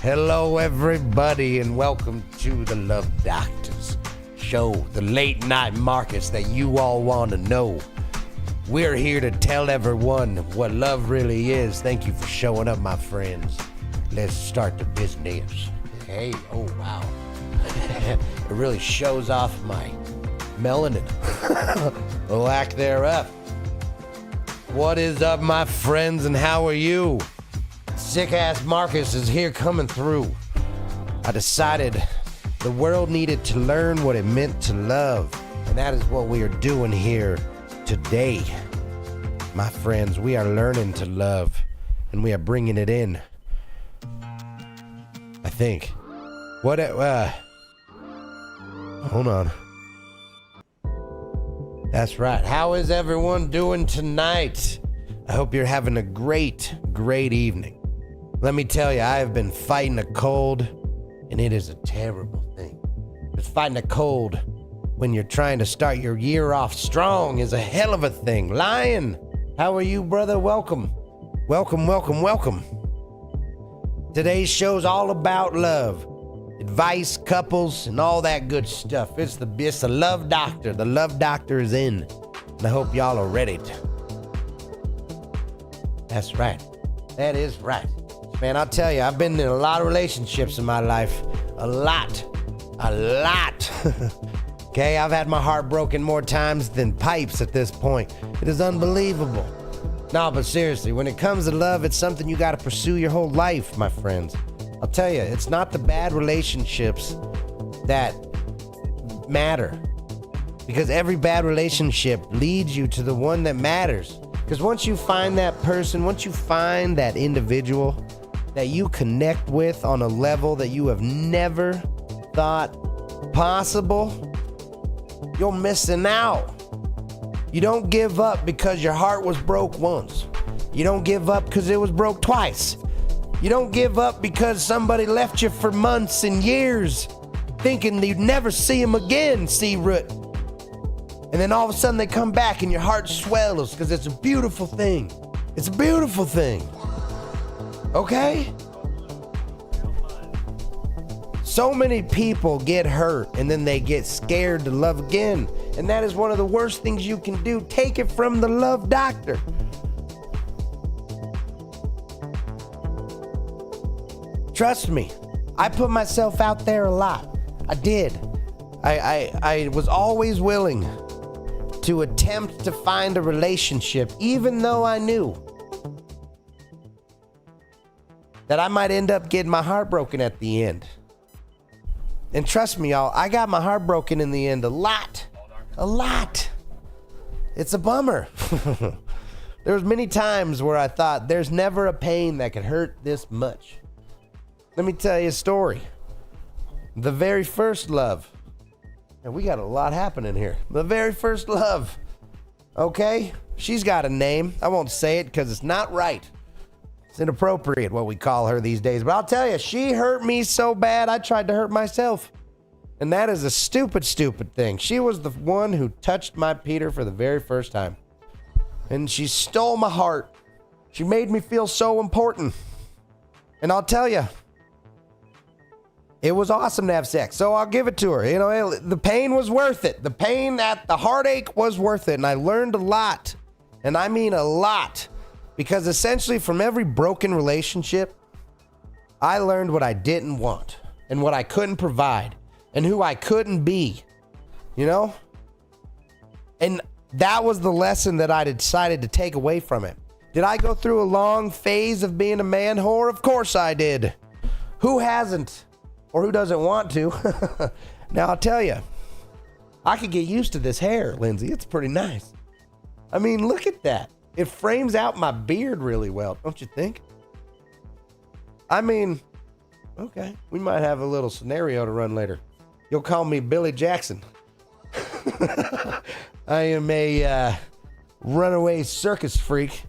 Hello, everybody, and welcome to the Love Doctors show, the late night Markus that you all want to know. We're here to tell everyone what love really is. Thank you for showing up, my friends. Let's start the business. Hey, oh wow. It really shows off my melanin. The lack thereof. What is up, my friends, and how are you? Sick-ass Markus is here coming through. I decided the world needed to learn what it meant to love, and that is what we are doing here today. My friends, we are learning to love, and we are bringing it in. I think. Hold on. That's right. How is everyone doing tonight? I hope you're having a great evening. Let me tell you, I have been fighting a cold, and it is a terrible thing. But fighting a cold when you're trying to start your year off strong is a hell of a thing. Lion, how are you, brother? Welcome. Welcome. Today's show's all about love, advice, couples, and all that good stuff. It's the Love Doctor. The Love Doctor is in, and I hope y'all are ready. That's right. That is right. Man, I'll tell you, I've been in a lot of relationships in my life. A lot. Okay, I've had my heart broken more times than pipes at this point. It is unbelievable. No, but seriously, when it comes to love, it's something you gotta pursue your whole life, my friends. I'll tell you, it's not the bad relationships that matter. Because every bad relationship leads you to the one that matters. Because once you find that person, once you find that individual that you connect with on a level that you have never thought possible, you're missing out. You don't give up because your heart was broke once. You don't give up because it was broke twice. You don't give up because somebody left you for months and years thinking you'd never see them again, C-Root. And then all of a sudden they come back and your heart swells because it's a beautiful thing. It's a beautiful thing. Okay? So many people get hurt and then they get scared to love again. And that is one of the worst things you can do. Take it from the Love Doctor. Trust me, I put myself out there a lot. I did. I was always willing to attempt to find a relationship, even though I knew that I might end up getting my heart broken at the end. And trust me, y'all, I got my heart broken in the end a lot. It's a bummer. There was many times where I thought there's never a pain that could hurt this much. Let me tell you a story. The very first love. And we got a lot happening here. The very first love. Okay? She's got a name. I won't say it because it's not right. It's inappropriate what we call her these days. But I'll tell you, she hurt me so bad I tried to hurt myself. And that is a stupid thing. She was the one who touched my Peter for the very first time. And she stole my heart. She made me feel so important. And I'll tell you, it was awesome to have sex, so I'll give it to her. You know, the pain was worth it. The heartache was worth it, and I learned a lot. And I mean a lot. Because essentially from every broken relationship, I learned what I didn't want, and what I couldn't provide, and who I couldn't be, you know? And that was the lesson that I decided to take away from it. Did I go through a long phase of being a man whore? Of course I did. Who hasn't? Or who doesn't want to? Now, I'll tell you, I could get used to this hair, Lindsay. It's pretty nice. I mean, look at that. It frames out my beard really well, don't you think? I mean, okay, we might have a little scenario to run later. You'll call me Billy Jackson. I am a runaway circus freak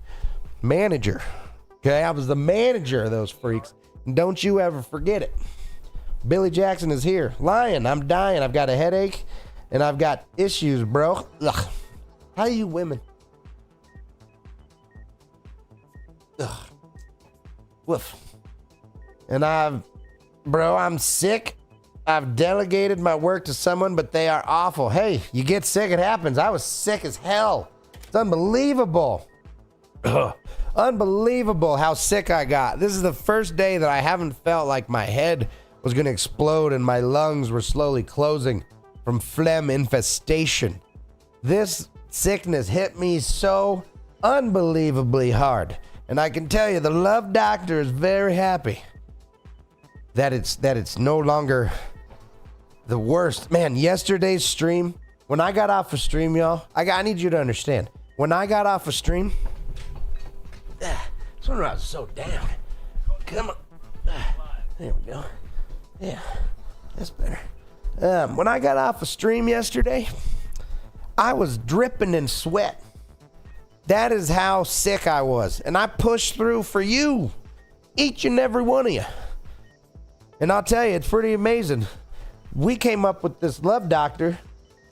manager. Okay, I was the manager of those freaks. And don't you ever forget it. Billy Jackson is here. Lion, I'm dying. I've got a headache and I've got issues, bro. Ugh. How you women? Ugh. Woof. And I've Bro, I'm sick. I've delegated my work to someone, but they are awful. Hey, you get sick, it happens. I was sick as hell. It's unbelievable. Ugh. Unbelievable how sick I got. This is the first day that I haven't felt like my head was going to explode and my lungs were slowly closing from phlegm infestation. This sickness hit me so unbelievably hard. And I can tell you, the love doctor is very happy that it's no longer the worst. Man, yesterday's stream, when I got off of stream, y'all, I need you to understand. When I got off of stream, I was so down. Come on. There we go. Yeah, that's better. When I got off of stream yesterday, I was dripping in sweat. That is how sick I was. And I pushed through for you, each and every one of you. And I'll tell you, it's pretty amazing. We came up with this love doctor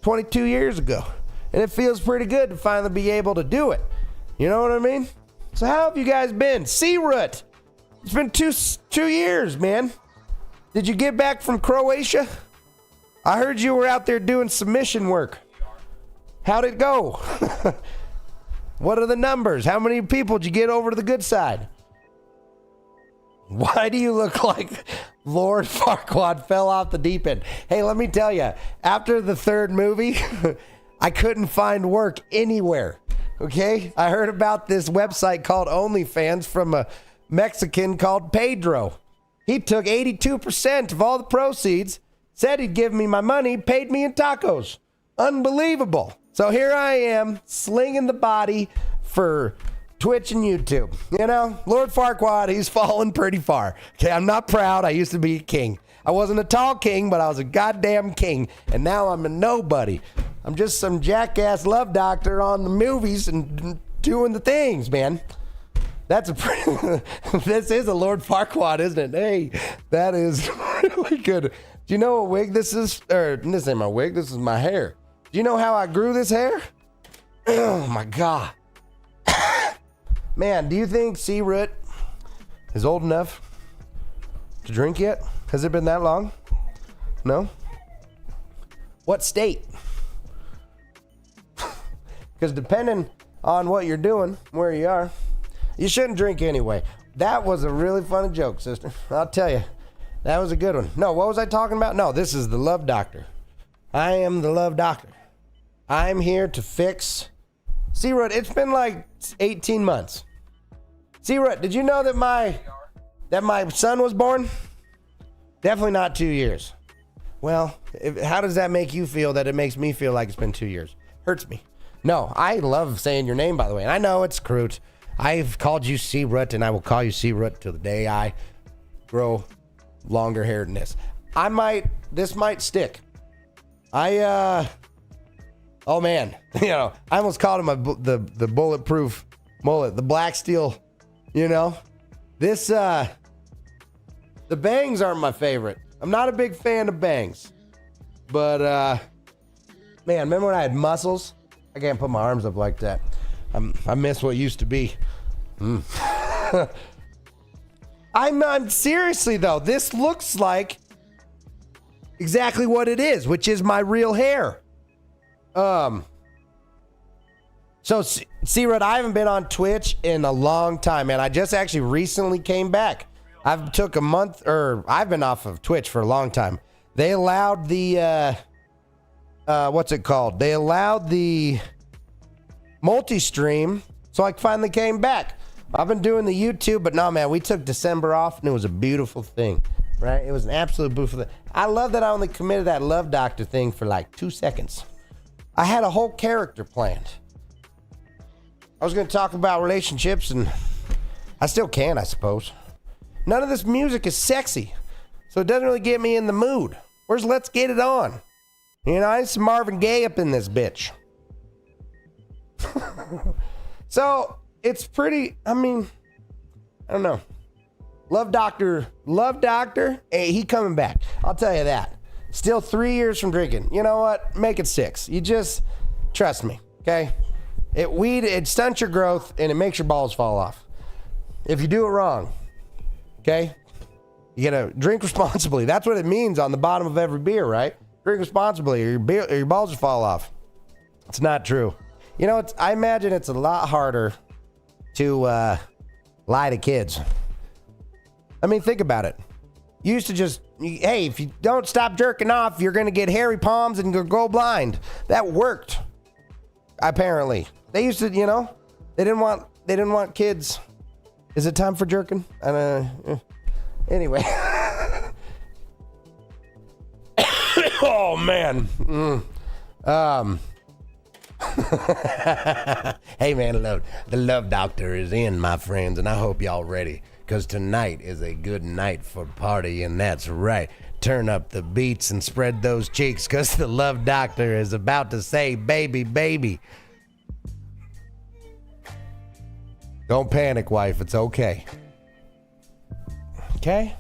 22 years ago. And it feels pretty good to finally be able to do it. You know what I mean? So how have you guys been? C-Root. It's been two years, man. Did you get back from Croatia? I heard you were out there doing submission work. How'd it go? What are the numbers? How many people did you get over to the good side? Why do you look like Lord Farquaad fell off the deep end? Hey, let me tell you, after the third movie, I couldn't find work anywhere. Okay? I heard about this website called OnlyFans from a Mexican called Pedro. He took 82% of all the proceeds, said he'd give me my money, paid me in tacos. Unbelievable. So here I am, slinging the body for Twitch and YouTube. You know, Lord Farquaad, he's fallen pretty far. Okay, I'm not proud. I used to be a king. I wasn't a tall king, but I was a goddamn king. And now I'm a nobody. I'm just some jackass love doctor on the movies and doing the things, man. That's a pretty, this is a Lord Farquaad, isn't it? Hey, that is really good. Do you know what wig this is? Or this ain't my wig, this is my hair. Do you know how I grew this hair? Oh my God. Man, do you think C-Root is old enough to drink yet? Has it been that long? No? What state? Because depending on what you're doing, where you are, you shouldn't drink anyway. That was a really funny joke, sister. I'll tell you. That was a good one. No, what was I talking about? No, this is the love doctor. I am the love doctor. I'm here to fix. C-Root, it's been like 18 months. C-Root, did you know that my son was born? Definitely not 2 years. Well, how does that make you feel that it makes me feel like it's been 2 years? Hurts me. No, I love saying your name, by the way. And I know it's crude. I've called you C-Root, and I will call you C-Root till the day I grow longer hair than this. This might stick. Oh man, you know, I almost called him the bulletproof mullet, the black steel, you know. This, the bangs aren't my favorite. I'm not a big fan of bangs. But, man, remember when I had muscles? I can't put my arms up like that. I miss what used to be. I'm seriously though, this looks like exactly what it is, which is my real hair. So C-Root, I haven't been on Twitch in a long time, man. I just actually recently came back. I've took a month, or I've been off of Twitch for a long time. They allowed the, what's it called? They allowed the multi-stream, so I finally came back. I've been doing the YouTube, but no, man, we took December off, and it was a beautiful thing, right? It was an absolute beautiful thing. I love that I only committed that love doctor thing for like 2 seconds. I had a whole character planned. I was going to talk about relationships, and I still can, I suppose. None of this music is sexy, so it doesn't really get me in the mood. Where's Let's Get It On? You know, it's Marvin Gaye up in this bitch. So, it's pretty, I mean, I don't know. Love Doctor, hey, he coming back. I'll tell you that. Still 3 years from drinking. You know what? Make it 6. You just trust me, okay? It stunts your growth and it makes your balls fall off. If you do it wrong, okay? You gotta drink responsibly. That's what it means on the bottom of every beer, right? Drink responsibly or your balls will fall off. It's not true. You know, I imagine it's a lot harder to lie to kids. I mean, think about it. You used to just, hey, if you don't stop jerking off, you're going to get hairy palms and go blind. That worked, apparently. They used to, you know, they didn't want kids. Is it time for jerking? Anyway. Oh, man. Hey, man, the love doctor is in, my friends, and I hope y'all ready, because tonight is a good night for party, and that's right. Turn up the beats and spread those cheeks, because the love doctor is about to say, baby, baby. Don't panic, wife. It's okay. Okay?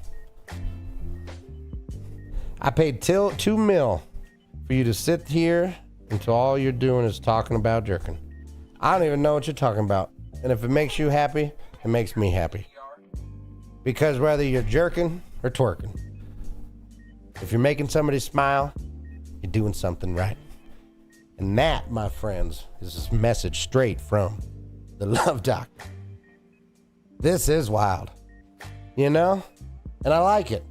I paid $2 million for you to sit here until all you're doing is talking about jerking. I don't even know what you're talking about. And if it makes you happy, it makes me happy. Because whether you're jerking or twerking, if you're making somebody smile, you're doing something right. And that, my friends, is a message straight from the love doctor. This is wild, you know? And I like it.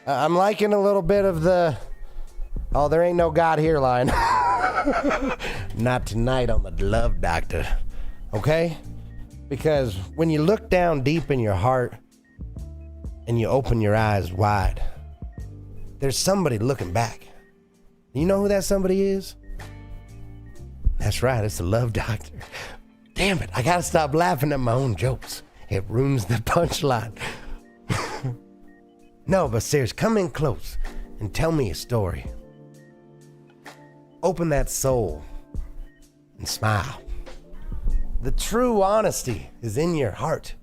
I'm liking a little bit of the, oh, there ain't no God here line. Not tonight on the love doctor, okay? Because when you look down deep in your heart and you open your eyes wide, there's somebody looking back. You know who that somebody is? That's right, it's the love doctor. Damn it, I gotta stop laughing at my own jokes. It ruins the punchline. No, but seriously, come in close and tell me a story. Open that soul and smile. The true honesty is in your heart.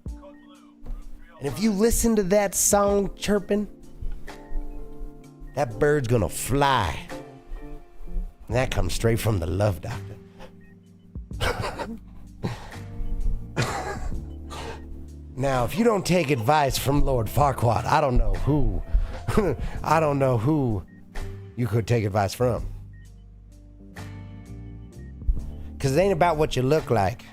And if you listen to that song chirping, that bird's gonna fly. And that comes straight from the love doctor. Now, if you don't take advice from Lord Farquaad, I don't know who. I don't know who you could take advice from. Because it ain't about what you look like.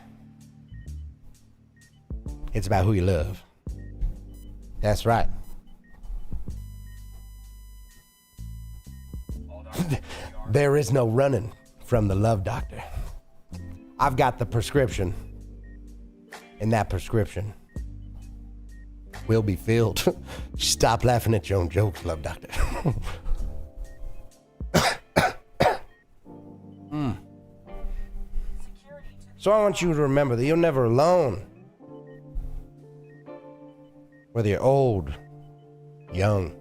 It's about who you love. That's right. There is no running from the love doctor. I've got the prescription. And that prescription will be filled. Stop laughing at your own jokes, love doctor. So I want you to remember that you're never alone. Whether you're old, young,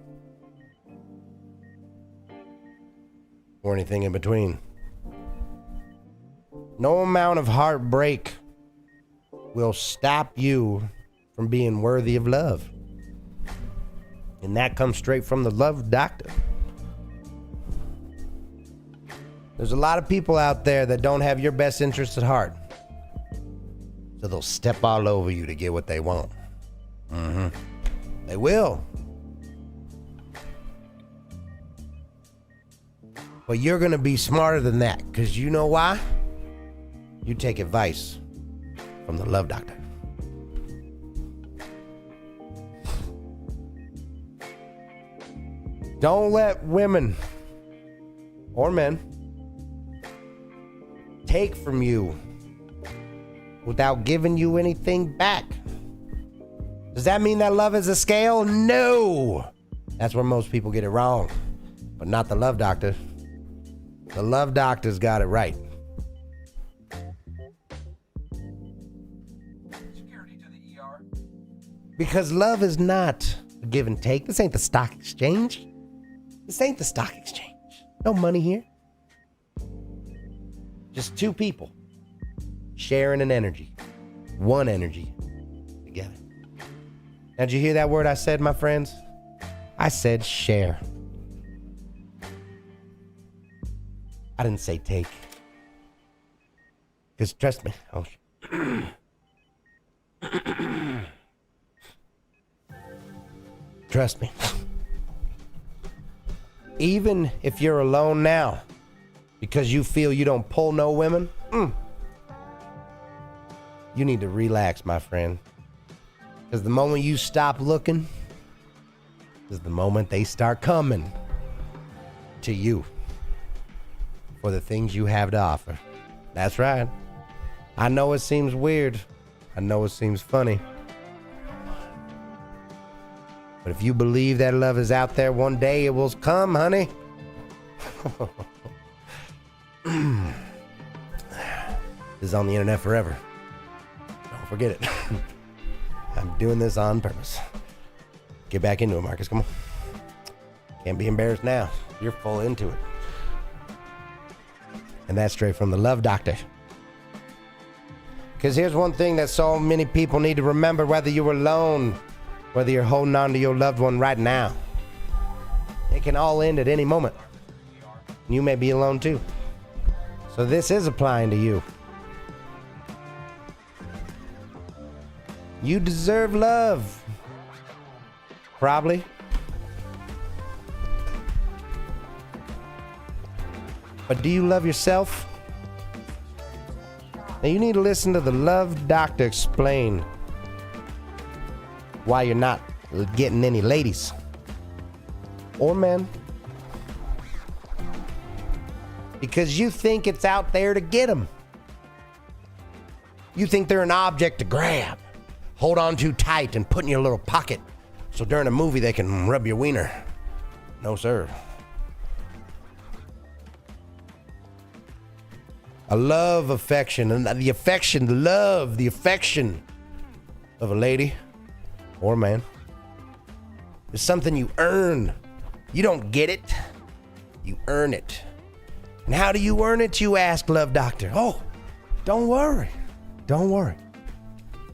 or anything in between. No amount of heartbreak will stop you from being worthy of love. And that comes straight from the love doctor. There's a lot of people out there that don't have your best interests at heart. So they'll step all over you to get what they want. They will. But you're gonna be smarter than that, because you know why? You take advice from the love doctor. Don't let women or men take from you without giving you anything back. Does that mean that love is a scale? No. That's where most people get it wrong. But not the love doctor. The love doctor's got it right. Security to the ER. Because love is not a give and take. This ain't the stock exchange. This ain't the stock exchange. No money here. Just two people sharing an energy. One energy together. Now, did you hear that word I said, my friends? I said share. I didn't say take. Because trust me. Oh, Trust me. Even if you're alone now because you feel you don't pull no women, you need to relax, my friend. Because the moment you stop looking is the moment they start coming to you for the things you have to offer. That's right. I know it seems weird. I know it seems funny. But if you believe that love is out there, one day it will come, honey. This is on the internet forever. Don't forget it. I'm doing this on purpose. Get back into it, Marcus. Come on. Can't be embarrassed now. You're full into it. And that's straight from the Love Doctor. Because here's one thing that so many people need to remember, whether you're alone, whether you're holding on to your loved one right now. It can all end at any moment. You may be alone too. So this is applying to you. You deserve love. Probably. But do you love yourself? Now you need to listen to the Love Doctor explain why you're not getting any ladies or men. Because you think it's out there to get them. You think they're an object to grab, hold on too tight, and put in your little pocket so during a movie they can rub your wiener. No, sir. A love affection, and the affection, the affection of a lady or a man is something you earn. You don't get it, you earn it. And how do you earn it, you ask, Love Doctor? Oh, don't worry. Don't worry.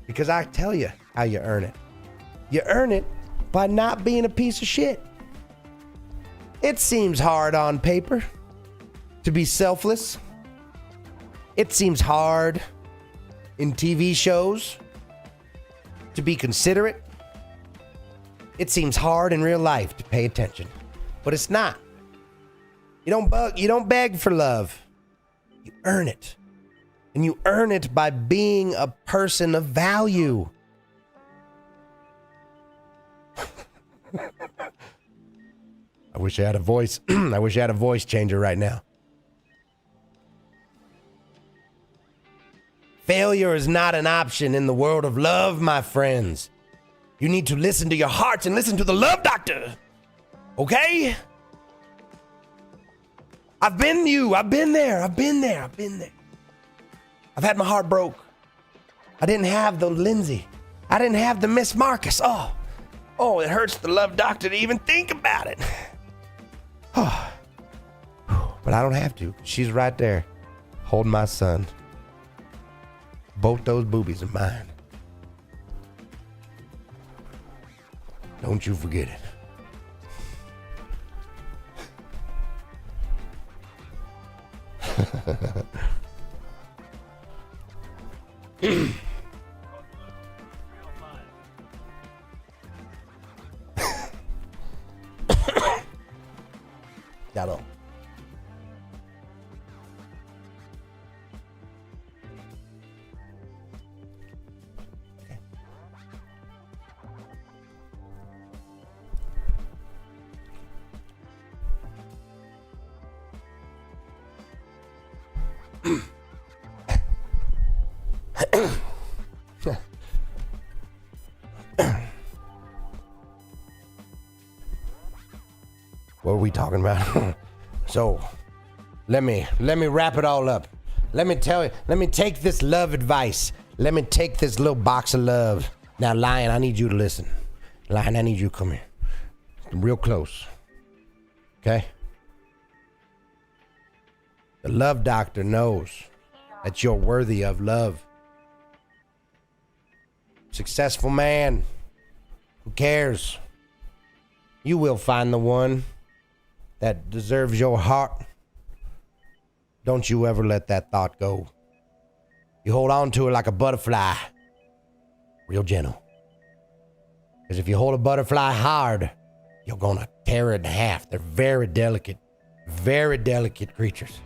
Because I tell you how you earn it. You earn it by not being a piece of shit. It seems hard on paper to be selfless. It seems hard in TV shows to be considerate. It seems hard in real life to pay attention. But it's not. You don't beg for love. You earn it. And you earn it by being a person of value. I wish I had a voice. I wish I had a voice changer right now. Failure is not an option in the world of love, my friends. You need to listen to your hearts and listen to the Love Doctor. Okay? I've been you. I've been there. I've had my heart broke. I didn't have the Lindsay. I didn't have the Miss Markus. Oh, it hurts the Love Doctor to even think about it. Oh. But I don't have to. She's right there, holding my son. Both those boobies are mine. Don't you forget it. Claro. What are we talking about? So, let me wrap it all up. Let me take this love advice. Let me take this little box of love. Now, Lion, I need you to listen. Lion, I need you to come here. Real close. Okay? The Love Doctor knows that you're worthy of love. Successful man. Who cares? You will find the one that deserves your heart. Don't you ever let that thought go. You hold on to it like a butterfly. Real gentle. Because if you hold a butterfly hard, you're going to tear it in half. They're very delicate creatures.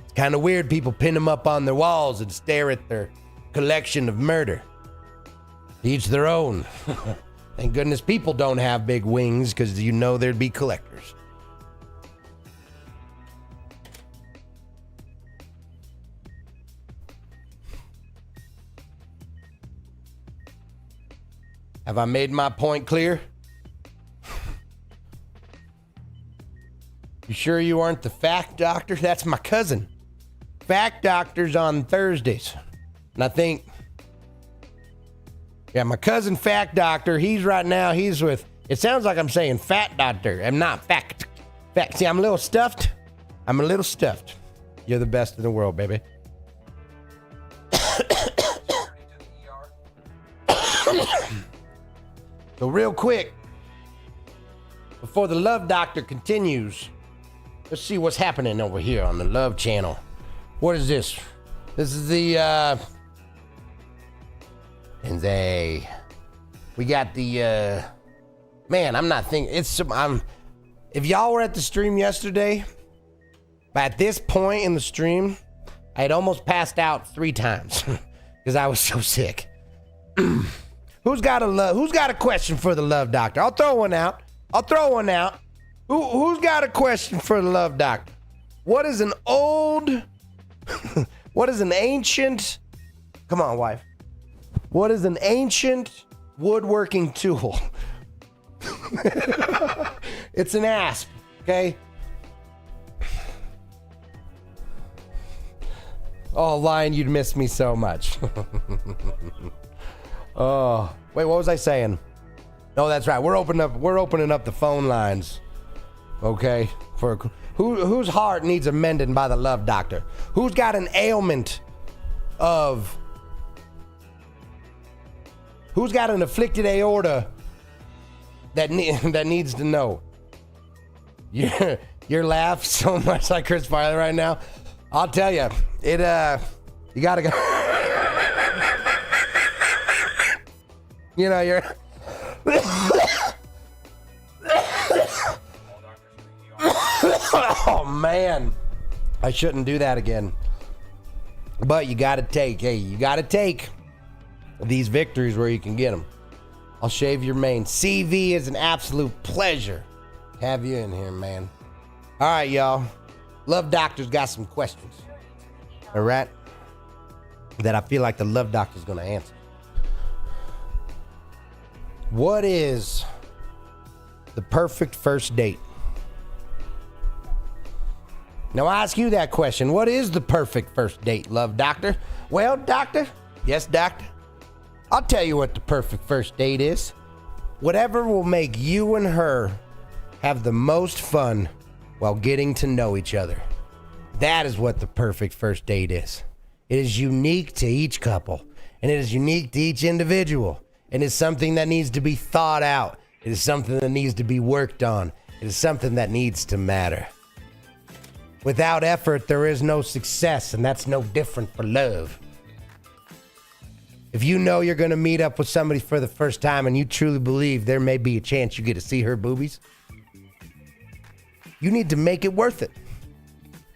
It's kind of weird people pin them up on their walls and stare at their collection of murder. Each their own. Thank goodness people don't have big wings, because you know there'd be collectors. Have I made my point clear? You sure you aren't the fact doctor? That's my cousin. Fact doctor's on Thursdays. And I think, yeah, my cousin fact doctor, he's with, it sounds like I'm saying fat doctor. I'm not fact. See, I'm a little stuffed. You're the best in the world, baby. So real quick, before the Love Doctor continues, let's see what's happening over here on the Love Channel. What is this? This is the, we got the, man, I'm not thinking, if y'all were at the stream yesterday, at this point in the stream, I had almost passed out 3 times because I was so sick. Who's got a question for the Love Doctor? I'll throw one out. Who's got a question for the Love Doctor? What is an ancient, come on, wife. What is an ancient woodworking tool? It's an asp, okay? Oh, Lion, you'd miss me so much. Oh, wait, what was I saying? No, that's right. We're opening up the phone lines. Okay? For whose heart needs amending by the Love Doctor? Who's got an ailment of, who's got an afflicted aorta that needs to know? Your laugh so much like Chris Farley right now. I'll tell you, you gotta go. You know, you're. Oh, man. I shouldn't do that again. But you gotta take these victories where you can get them. I'll shave your mane. CV is an absolute pleasure to have you in here, man. All right, y'all. Love Doctor's got some questions. All right? That I feel like the Love Doctor's gonna answer. What is the perfect first date? Now I ask you that question. What is the perfect first date, Love Doctor? Well, Doctor, yes, Doctor, I'll tell you what the perfect first date is. Whatever will make you and her have the most fun while getting to know each other. That is what the perfect first date is. It is unique to each couple, and it is unique to each individual. And it's something that needs to be thought out. It is something that needs to be worked on. It is something that needs to matter. Without effort, there is no success, and that's no different for love. If you know you're going to meet up with somebody for the first time and you truly believe there may be a chance you get to see her boobies, you need to make it worth it.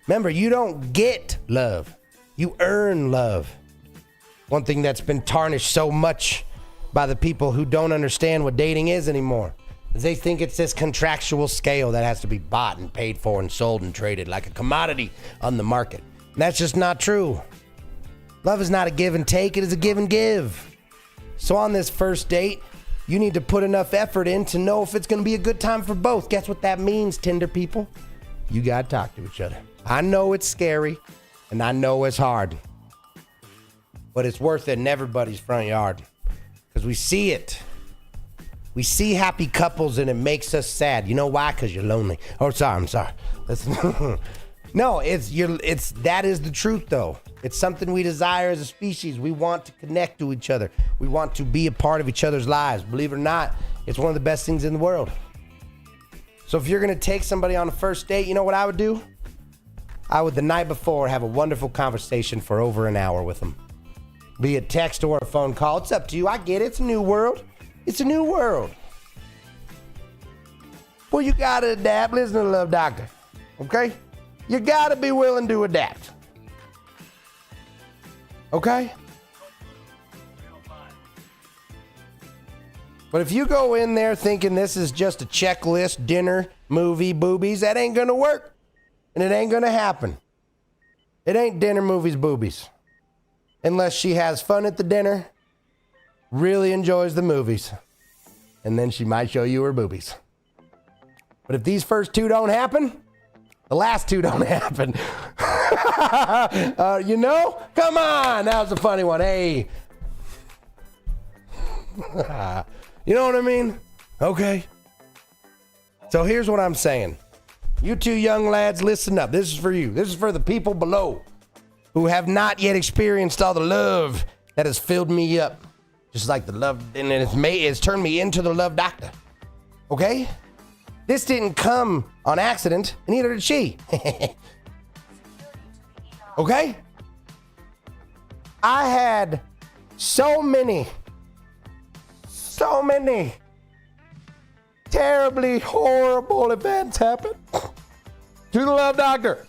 Remember, you don't get love. You earn love. One thing that's been tarnished so much by the people who don't understand what dating is anymore is they think it's this contractual scale that has to be bought and paid for and sold and traded like a commodity on the market. And that's just not true. Love is not a give and take, it is a give and give. So on this first date, you need to put enough effort in to know if it's going to be a good time for both. Guess what that means, Tinder people? You got to talk to each other. I know it's scary and I know it's hard, but it's worth it in everybody's front yard. Because we see it. We see happy couples and it makes us sad. You know why? Because you're lonely. Oh, I'm sorry. No, that is the truth though. It's something we desire as a species. We want to connect to each other. We want to be a part of each other's lives. Believe it or not, it's one of the best things in the world. So if you're going to take somebody on a first date, you know what I would do? I would the night before have a wonderful conversation for over an hour with them. Be it text or a phone call. It's up to you. I get it. It's a new world. It's a new world. Well, you gotta adapt. Listen to the Love Doctor. Okay? You gotta be willing to adapt. Okay? But if you go in there thinking this is just a checklist, dinner, movie, boobies, that ain't gonna work. And it ain't gonna happen. It ain't dinner, movies, boobies. Unless she has fun at the dinner, really enjoys the movies, and then she might show you her boobies. But if these first two don't happen, the last two don't happen. You know? Come on, that was a funny one. Hey. You know what I mean? Okay. So here's what I'm saying. You two young lads, listen up. This is for you. This is for the people below who have not yet experienced all the love that has filled me up. Just like the love, and it's turned me into the Love Doctor. Okay? This didn't come on accident, and neither did she. Okay? I had so many terribly horrible events happen to the Love Doctor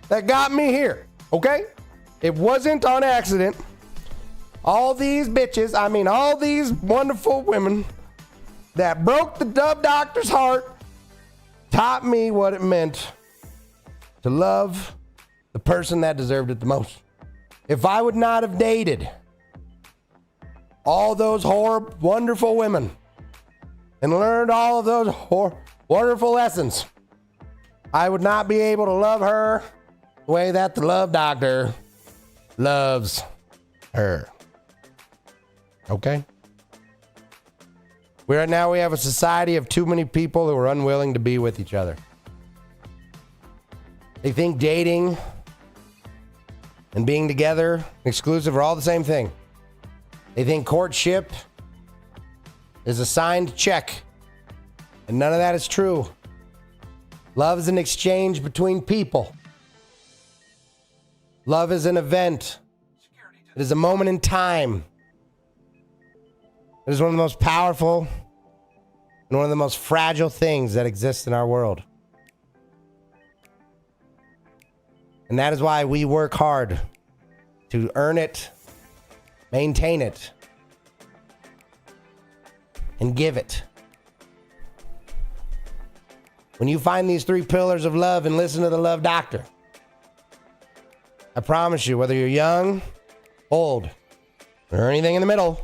that got me here. Okay? It wasn't on accident. All these bitches, all these wonderful women that broke the Love Doctor's heart taught me what it meant to love the person that deserved it the most. If I would not have dated all those wonderful women and learned all of those wonderful lessons, I would not be able to love her the way that the Love Doctor loves her. Okay? Right now we have a society of too many people who are unwilling to be with each other. They think dating and being together, exclusive, are all the same thing. They think courtship is a signed check, and none of that is true. Love is an exchange between people. Love is an event. It is a moment in time. It is one of the most powerful and one of the most fragile things that exists in our world. And that is why we work hard to earn it, maintain it, and give it. When you find these three pillars of love and listen to the Love Doctor, I promise you, whether you're young, old, or anything in the middle,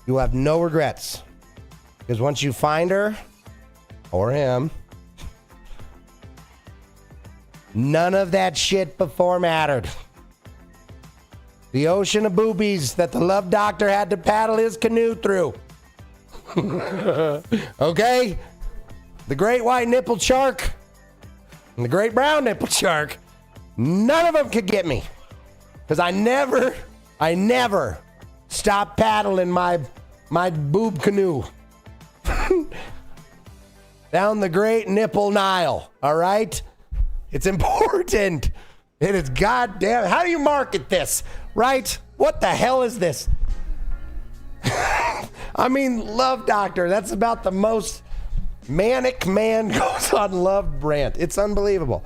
you will have no regrets. Because once you find her, or him, none of that shit before mattered. The ocean of boobies that the Love Doctor had to paddle his canoe through. Okay? The great white nipple shark and the great brown nipple shark, none of them could get me. Because I never stopped paddling my boob canoe down the great nipple Nile. All right? It's important. It is goddamn. How do you market this? Right? What the hell is this? Love Doctor. That's about the most manic man goes on love brand. It's unbelievable.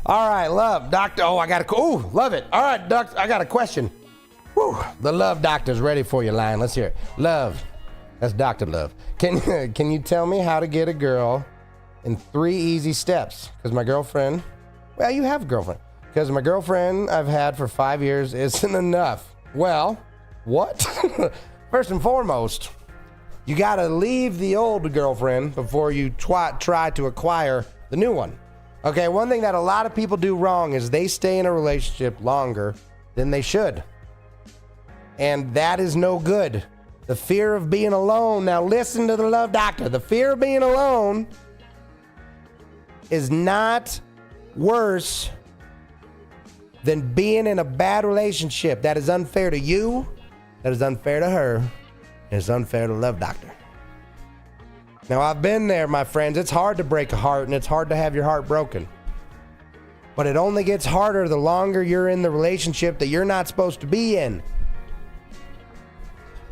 All right, Love Doctor. Oh, love it. All right, Doctor. I got a question. Whew, the Love Doctor's ready for you, Lion. Let's hear it. Love. That's Dr. Love. Can you tell me how to get a girl in 3 easy steps? Because my girlfriend, well, you have a girlfriend. Because my girlfriend I've had for 5 years isn't enough. Well, what? First and foremost, you got to leave the old girlfriend before you try to acquire the new one. Okay, one thing that a lot of people do wrong is they stay in a relationship longer than they should. And that is no good. The fear of being alone. Now listen to the Love Doctor. The fear of being alone is not worse than being in a bad relationship. That is unfair to you. That is unfair to her. And it's unfair to Love Doctor. Now, I've been there, my friends. It's hard to break a heart, and it's hard to have your heart broken. But it only gets harder the longer you're in the relationship that you're not supposed to be in.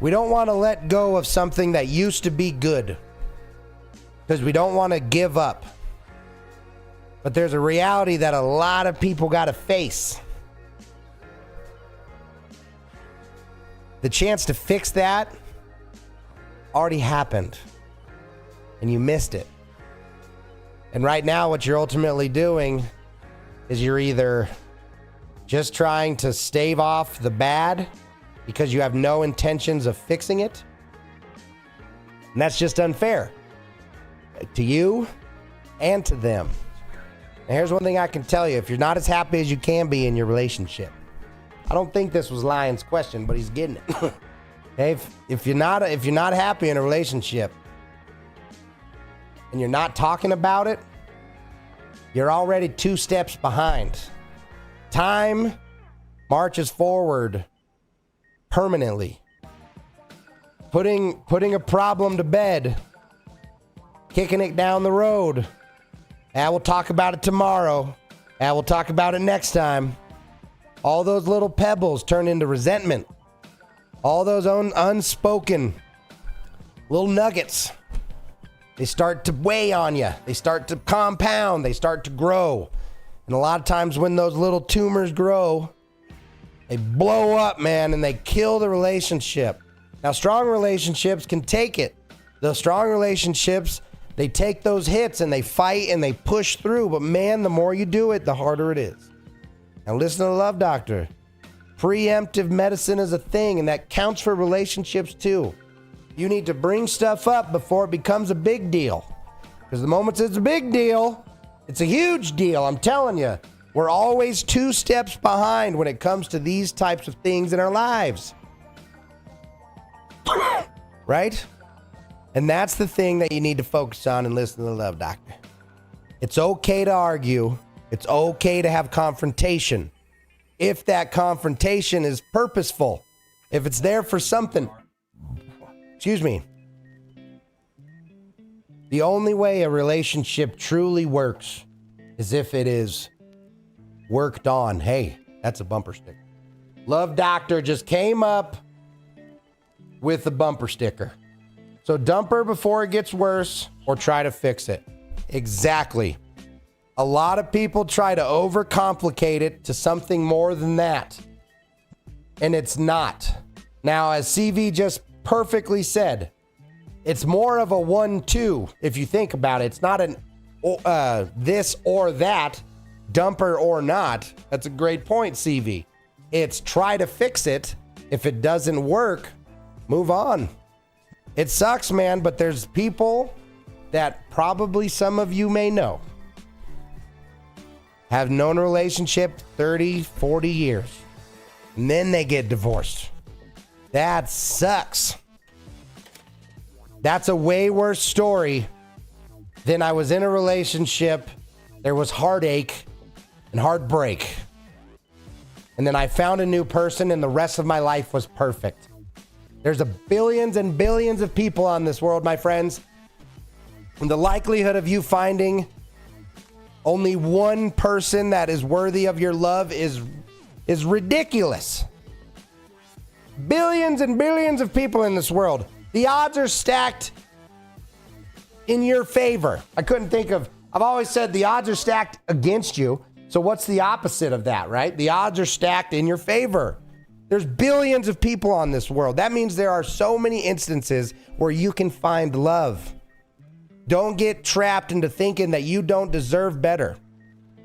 We don't want to let go of something that used to be good because we don't want to give up. But there's a reality that a lot of people got to face. The chance to fix that already happened, and you missed it. And right now, what you're ultimately doing is you're either just trying to stave off the bad because you have no intentions of fixing it. And that's just unfair to you and to them. And here's one thing I can tell you. If you're not as happy as you can be in your relationship, I don't think this was Lion's question, but he's getting it. Okay? If you're not happy in a relationship and you're not talking about it, you're already 2 steps behind. Time marches forward permanently. Putting a problem to bed, kicking it down the road. We'll talk about it tomorrow. We'll talk about it next time. All those little pebbles turn into resentment. All those unspoken little nuggets, they start to weigh on you. They start to compound. They start to grow. And a lot of times when those little tumors grow, they blow up, man, and they kill the relationship. Now, strong relationships can take it. The strong relationships, they take those hits and they fight and they push through. But man, the more you do it, the harder it is. Now listen to the Love Doctor. Preemptive medicine is a thing, and that counts for relationships too. You need to bring stuff up before it becomes a big deal. Because the moment it's a big deal, it's a huge deal. I'm telling you, we're always 2 steps behind when it comes to these types of things in our lives. Right? And that's the thing that you need to focus on and listen to the Love Doctor. It's okay to argue. It's okay to have confrontation. If that confrontation is purposeful, if it's there for something. Excuse me. The only way a relationship truly works is if it is worked on. Hey, that's a bumper sticker. Love Doctor just came up with a bumper sticker. So dump her before it gets worse or try to fix it. Exactly. A lot of people try to overcomplicate it to something more than that. And it's not. Now, as CV just perfectly said, it's more of a 1-2 if you think about it. It's not an this or that, dumper or not. That's a great point, CV. It's try to fix it. If it doesn't work, move on. It sucks, man, but there's people that probably some of you may know have known a relationship 30, 40 years, and then they get divorced. That sucks. That's a way worse story than I was in a relationship, there was heartache and heartbreak, and then I found a new person and the rest of my life was perfect. There's billions and billions of people on this world, my friends, and the likelihood of you finding only one person that is worthy of your love is ridiculous. Billions and billions of people in this world. The odds are stacked in your favor. I've always said the odds are stacked against you. So what's the opposite of that, right? The odds are stacked in your favor. There's billions of people on this world. That means there are so many instances where you can find love. Don't get trapped into thinking that you don't deserve better.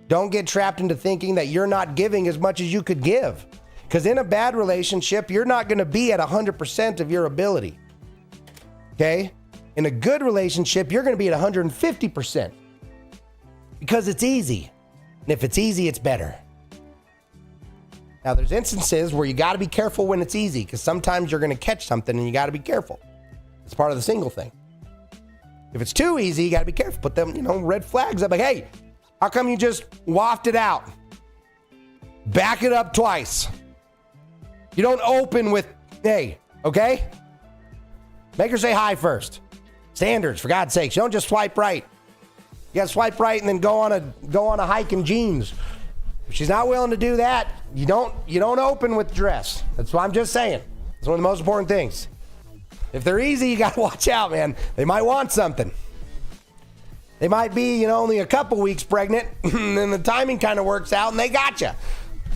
Don't get trapped into thinking that you're not giving as much as you could give. Because in a bad relationship, you're not going to be at 100% of your ability. Okay? In a good relationship, you're going to be at 150%. Because it's easy. And if it's easy, it's better. Now, there's instances where you got to be careful when it's easy. Because sometimes you're going to catch something and you got to be careful. It's part of the single thing. If it's too easy, you got to be careful. Put them, red flags up. Like, hey, how come you just wafted out? Back it up twice. You don't open with, hey, okay? Make her say hi first. Standards, for God's sakes. You don't just swipe right. You got to swipe right and then go on a hike in jeans. If she's not willing to do that, you don't open with dress. That's what I'm just saying. It's one of the most important things. If they're easy, you got to watch out, man. They might want something. They might be, only a couple weeks pregnant, and then the timing kind of works out, and they got you.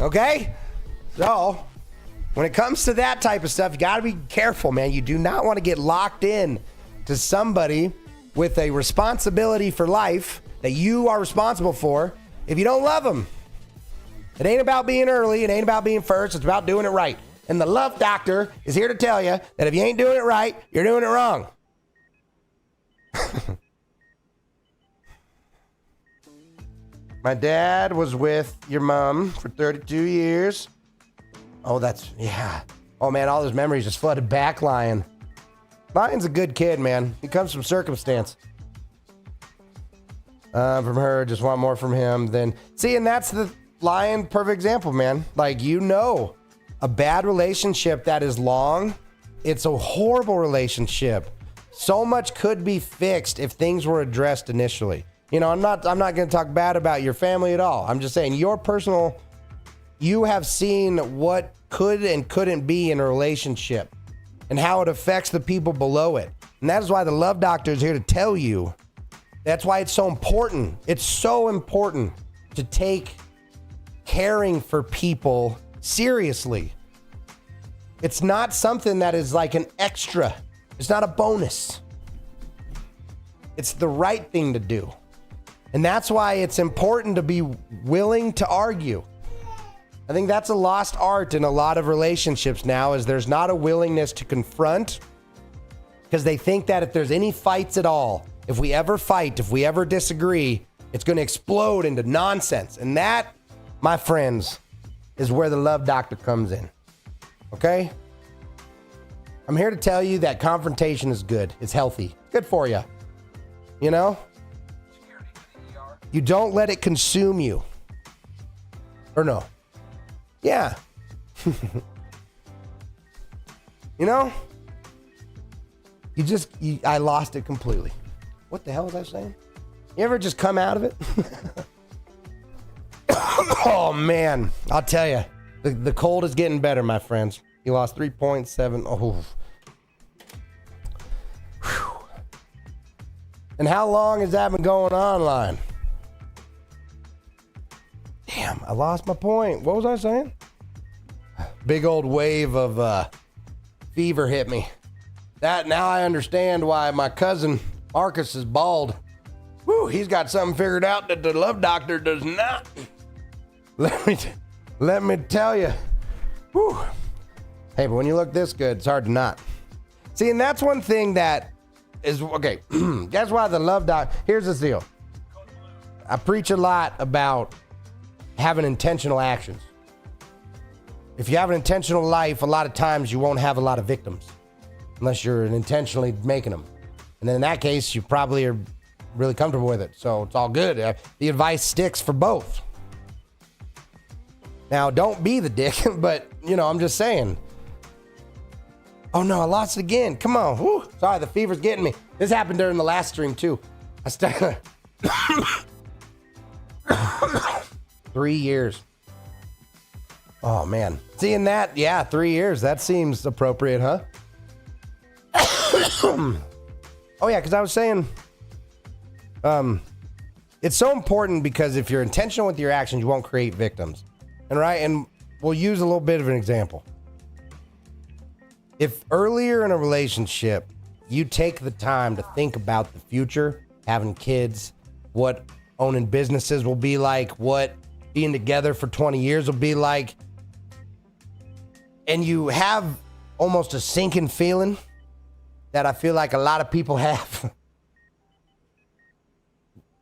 Okay? So, when it comes to that type of stuff, you got to be careful, man. You do not want to get locked in to somebody with a responsibility for life that you are responsible for if you don't love them. It ain't about being early. It ain't about being first. It's about doing it right. And the love doctor is here to tell you that if you ain't doing it right, you're doing it wrong. My dad was with your mom for 32 years. Oh, yeah. Oh, man, all those memories just flooded back, Lion. Lion's a good kid, man. He comes from circumstance. From her, just want more from him. Then, see, and that's the Lion perfect example, man. Like, a bad relationship that is long, it's a horrible relationship. So much could be fixed if things were addressed initially. I'm not going to talk bad about your family at all. I'm just saying you have seen what could and couldn't be in a relationship and how it affects the people below it. And that is why the love doctor is here to tell you. That's why it's so important. It's so important to take caring for people seriously. It's not something that is like an extra. It's not a bonus. It's the right thing to do. And that's why it's important to be willing to argue. I think that's a lost art in a lot of relationships now, is there's not a willingness to confront, because they think that if there's any fights at all, if we ever fight, if we ever disagree, it's going to explode into nonsense. And that, my friends, is where the love doctor comes in. Okay? I'm here to tell you that confrontation is good. It's healthy. Good for you. You don't let it consume you. Or no? Yeah. I lost it completely. What the hell was I saying? You ever just come out of it? Oh, man. I'll tell you. The cold is getting better, my friends. You lost 3.7. Oh. Whew. And how long has that been going on, Lion? Damn, I lost my point. What was I saying? Big old wave of fever hit me. Now I understand why my cousin Markus is bald. Woo, he's got something figured out that the love doctor does not. Let me tell you. Woo. Hey, but when you look this good, it's hard to not. See, and that's one thing that is, okay, that's why the love doc, here's the deal. I preach a lot about having intentional actions. If you have an intentional life, a lot of times you won't have a lot of victims unless you're intentionally making them. And then in that case, you probably are really comfortable with it. So it's all good. The advice sticks for both. Now, don't be the dick, but, I'm just saying. Oh, no, I lost it again. Come on. Whew. Sorry, the fever's getting me. This happened during the last stream, too. 3 years. Oh, man. Seeing that, 3 years. That seems appropriate, huh? Oh, yeah, because I was saying, it's so important because if you're intentional with your actions, you won't create victims. And we'll use a little bit of an example. If earlier in a relationship, you take the time to think about the future, having kids, what owning businesses will be like, what being together for 20 years will be like, and you have almost a sinking feeling that I feel like a lot of people have,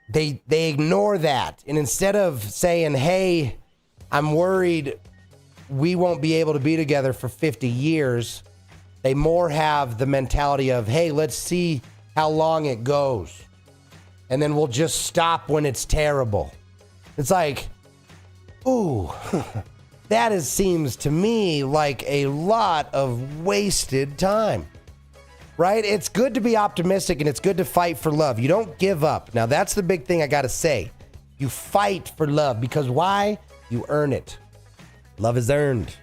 they ignore that. And instead of saying, hey, I'm worried we won't be able to be together for 50 years, they more have the mentality of, hey, let's see how long it goes. And then we'll just stop when it's terrible. It's like, ooh, that seems to me like a lot of wasted time, right? It's good to be optimistic and it's good to fight for love. You don't give up. Now, that's the big thing I got to say. You fight for love because why? You earn it. Love is earned.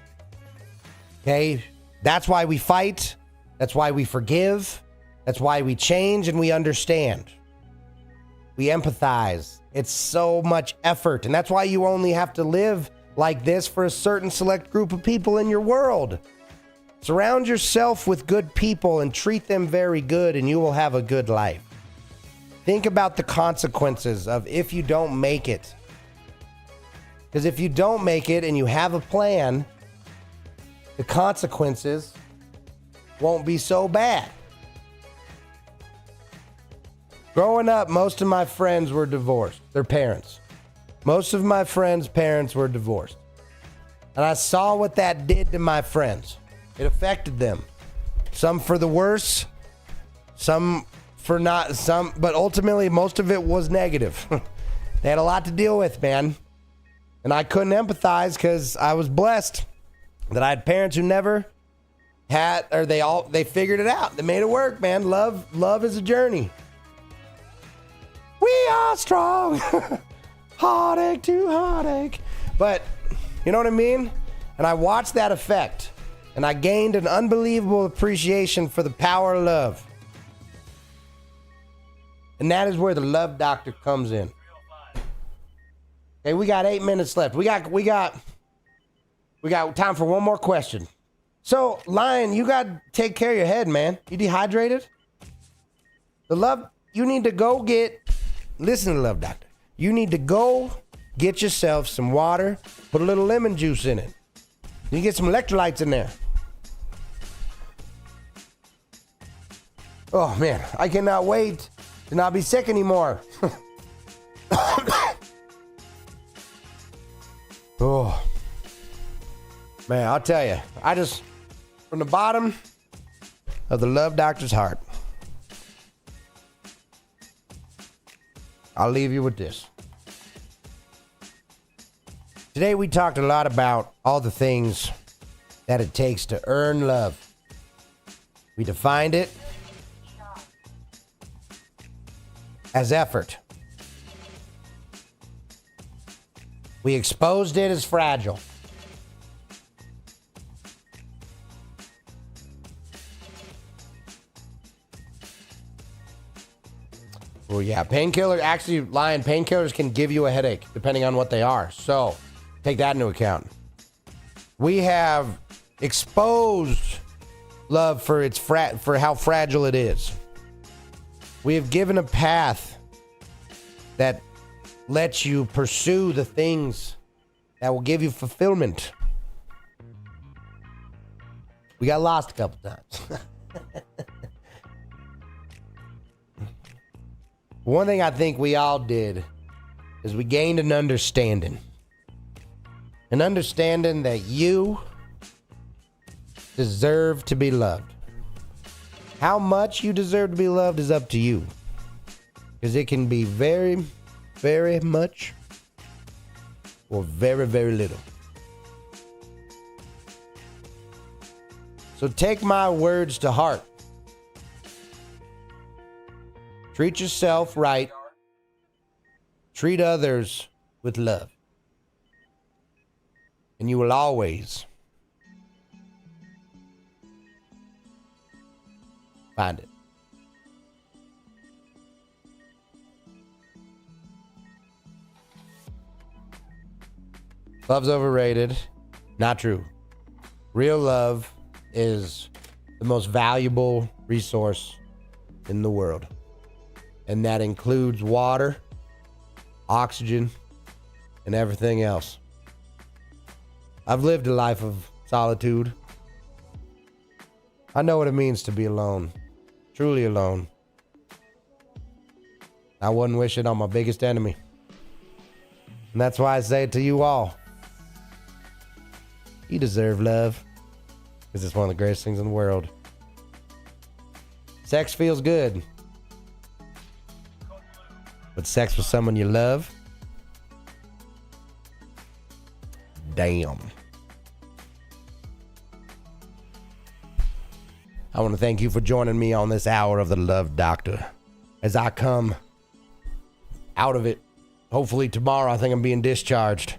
Okay? That's why we fight. That's why we forgive. That's why we change and we understand. We empathize. It's so much effort. And that's why you only have to live like this for a certain select group of people in your world. Surround yourself with good people and treat them very good, and you will have a good life. Think about the consequences of if you don't make it. Because if you don't make it and you have a plan, the consequences won't be so bad. Growing up, most of my friends were divorced. Their parents. Most of my friends' parents were divorced. And I saw what that did to my friends. It affected them. Some for the worse, some for not, but ultimately most of it was negative. They had a lot to deal with, man. And I couldn't empathize because I was blessed that I had parents who never had, or they figured it out. They made it work, man. Love is a journey. We are strong. Heartache to heartache. But you know what I mean? And I watched that effect, and I gained an unbelievable appreciation for the power of love. And that is where the love doctor comes in. Okay, we got 8 minutes left. We got time for one more question. So, Lion, you got to take care of your head, man. You dehydrated? You need to go listen to the love doctor. You need to go get yourself some water, put a little lemon juice in it. You get some electrolytes in there. Oh, man, I cannot wait to not be sick anymore. Oh, man, I'll tell you, from the bottom of the love doctor's heart, I'll leave you with this. Today we talked a lot about all the things that it takes to earn love. We defined it as effort. We exposed it as fragile. Well, yeah, painkillers can give you a headache depending on what they are. So take that into account. We have exposed love for how fragile it is. We have given a path that lets you pursue the things that will give you fulfillment. We got lost a couple times. One thing I think we all did is we gained an understanding. An understanding that you deserve to be loved. How much you deserve to be loved is up to you. Because it can be very, very much or very, very little. So take my words to heart. Treat yourself right. Treat others with love. And you will always find it. Love's overrated. Not true. Real love is the most valuable resource in the world. And that includes water, oxygen, and everything else. I've lived a life of solitude. I know what it means to be alone. Truly alone. I wouldn't wish it on my biggest enemy. And that's why I say it to you all. You deserve love. Because it's one of the greatest things in the world. Sex feels good. But sex with someone you love? Damn. I want to thank you for joining me on this hour of the Love Doctor. As I come out of it, hopefully tomorrow, I think I'm being discharged.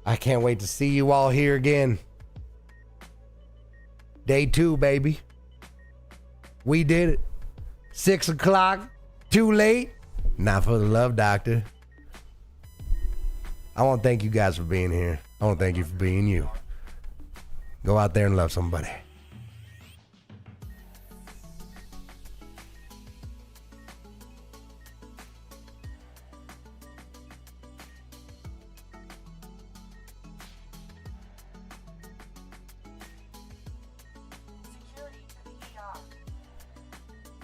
I can't wait to see you all here again. Day 2, baby. We did it. 6 o'clock. Too late. Not for the love doctor. I want to thank you guys for being here. I want to thank you for being you. Go out there and love somebody.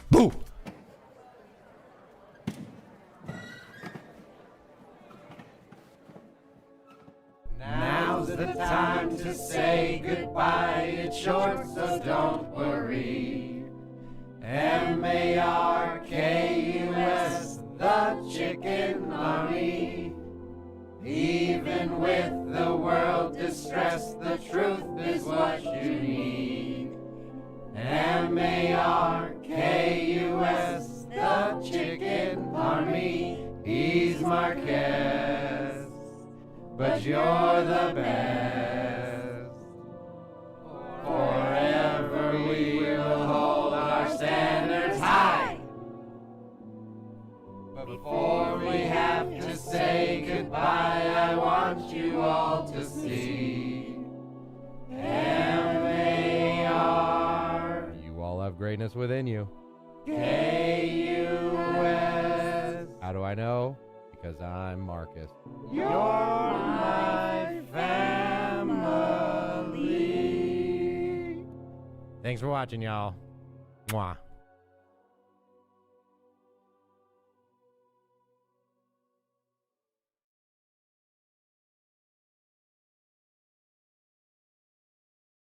Boo! Now's the time to say goodbye. It's short, so don't worry. Markus, the chicken army. Even with the world distressed, the truth is what you need. Markus, the chicken army. He's Markus, but you're the best. Forever we will hold our standards high. Before we have to say goodbye, I want you all to see M-A-R. You all have greatness within you. K-U-S. How do I know? Because I'm Markus. You're my family. Thanks for watching, y'all. Mwah.